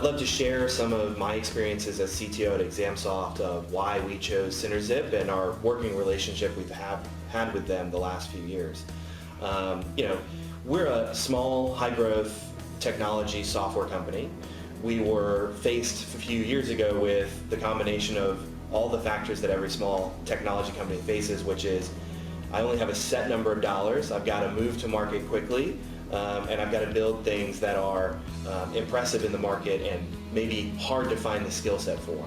I'd love to share some of my experiences as CTO at ExamSoft of why we chose Synerzip and our working relationship we've had with them the last few years. We're a small, high-growth technology software company. We were faced a few years ago with the combination of all the factors that every small technology company faces, which is I only have a set number of dollars, I've got to move to market quickly, and I've got to build things that are impressive in the market and maybe hard to find the skill set for.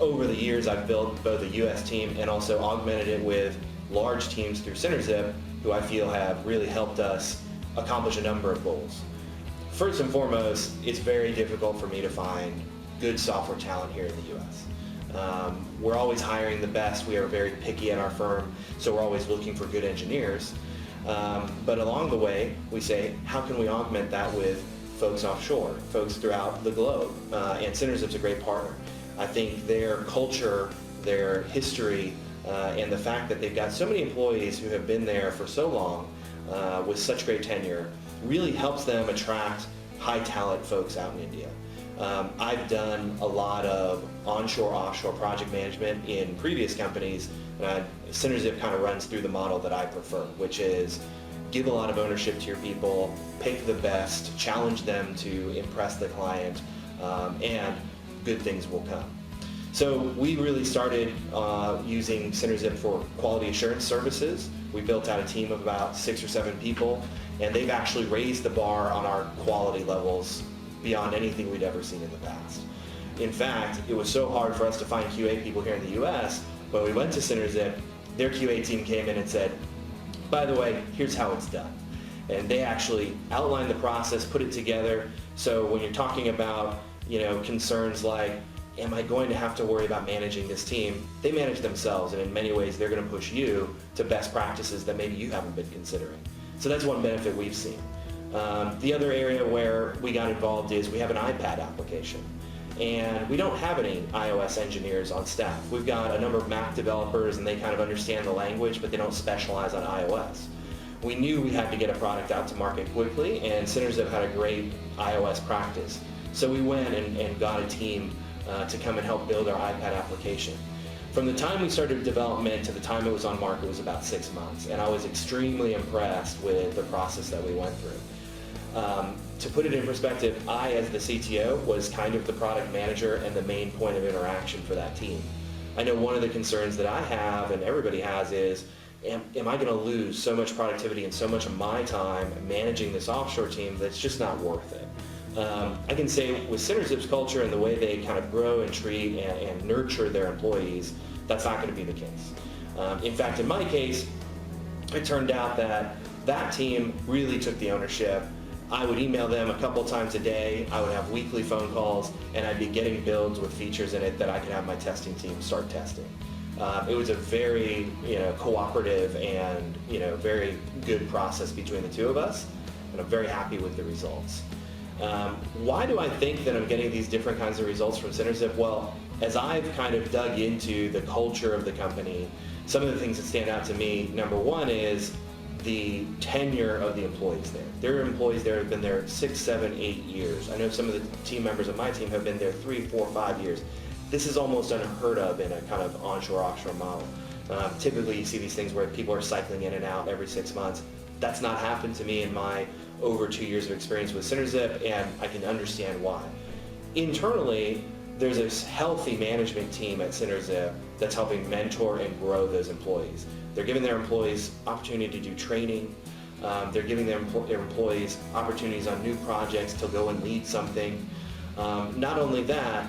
Over the years, I've built both a US team and also augmented it with large teams through Synerzip, who I feel have really helped us accomplish a number of goals. First and foremost, it's very difficult for me to find good software talent here in the US. We're always hiring the best. We are very picky at our firm, so we're always looking for good engineers. But along the way, we say, how can we augment that with folks offshore, folks throughout the globe? And Synerzip's a great partner. I think their culture, their history, and the fact that they've got so many employees who have been there for so long with such great tenure really helps them attract high talent folks out in India. I've done a lot of onshore, offshore project management in previous companies. Synerzip kind of runs through the model that I prefer, which is give a lot of ownership to your people, pick the best, challenge them to impress the client, and good things will come. So we really started using Synerzip for quality assurance services. We built out a team of about 6 or 7 people, and they've actually raised the bar on our quality levels beyond anything we'd ever seen in the past. In fact, it was so hard for us to find QA people here in the US, when we went to Synerzip, their QA team came in and said, by the way, here's how it's done. And they actually outlined the process, put it together, so when you're talking about concerns like, am I going to have to worry about managing this team? They manage themselves, and in many ways they're going to push you to best practices that maybe you haven't been considering. So that's one benefit we've seen. The other area where we got involved is we have an iPad application, and we don't have any iOS engineers on staff. We've got a number of Mac developers, and they kind of understand the language, but they don't specialize on iOS. We knew we had to get a product out to market quickly, and Synerzip had a great iOS practice. So we went and got a team to come and help build our iPad application. From the time we started development to the time it was on market was about 6 months, and I was extremely impressed with the process that we went through. To put it in perspective, I, as the CTO, was kind of the product manager and the main point of interaction for that team. I know one of the concerns that I have, and everybody has, is am I going to lose so much productivity and so much of my time managing this offshore team that's just not worth it? I can say with Synerzip's culture and the way they kind of grow and treat and nurture their employees, that's not going to be the case. In fact, in my case, it turned out that that team really took the ownership. I would email them a couple times a day, I would have weekly phone calls, and I'd be getting builds with features in it that I could have my testing team start testing. It was a very cooperative and very good process between the two of us, and I'm very happy with the results. Why do I think that I'm getting these different kinds of results from Synerzip? Well, as I've kind of dug into the culture of the company, some of the things that stand out to me, number one is the tenure of the employees there. There are employees there who have been there 6, 7, 8 years. I know some of the team members of my team have been there 3, 4, 5 years. This is almost unheard of in a kind of onshore-offshore model. Typically you see these things where people are cycling in and out every 6 months. That's not happened to me in my over 2 years of experience with Synerzip, and I can understand why. Internally, there's this healthy management team at Synerzip that's helping mentor and grow those employees. They're giving their employees opportunity to do training. They're giving their employees opportunities on new projects to go and lead something. Not only that,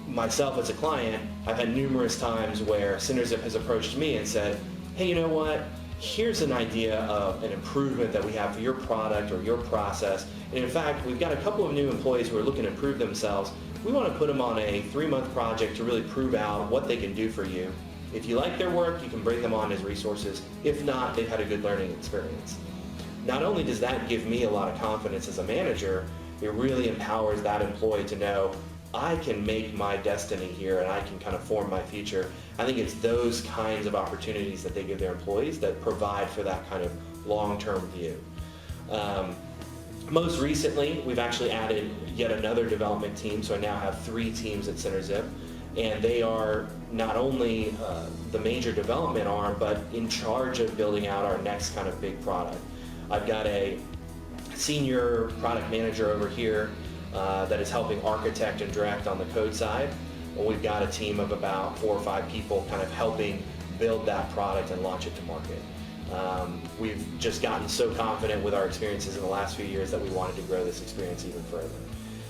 myself as a client, I've had numerous times where Synerzip has approached me and said, hey, you know what? Here's an idea of an improvement that we have for your product or your process. And in fact, we've got a couple of new employees who are looking to improve themselves. We want to put them on a 3-month project to really prove out what they can do for you. If you like their work, you can bring them on as resources. If not, they've had a good learning experience. Not only does that give me a lot of confidence as a manager, it really empowers that employee to know I can make my destiny here and I can kind of form my future. I think it's those kinds of opportunities that they give their employees that provide for that kind of long-term view. Most recently, we've actually added yet another development team, so I now have 3 teams at Synerzip, and they are not only the major development arm, but in charge of building out our next kind of big product. I've got a senior product manager over here that is helping architect and direct on the code side. Well, we've got a team of about 4 or 5 people kind of helping build that product and launch it to market. We've just gotten so confident with our experiences in the last few years that we wanted to grow this experience even further.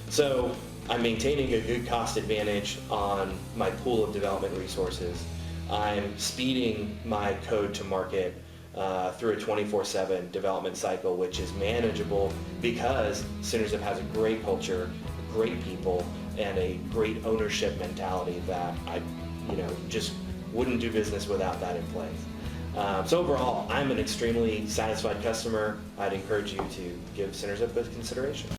So I'm maintaining a good cost advantage on my pool of development resources. I'm speeding my code to market through a 24/7 development cycle, which is manageable because Synerzip has a great culture, great people, and a great ownership mentality that I just wouldn't do business without that in place. So overall, I'm an extremely satisfied customer. I'd encourage you to give Synerzip a consideration.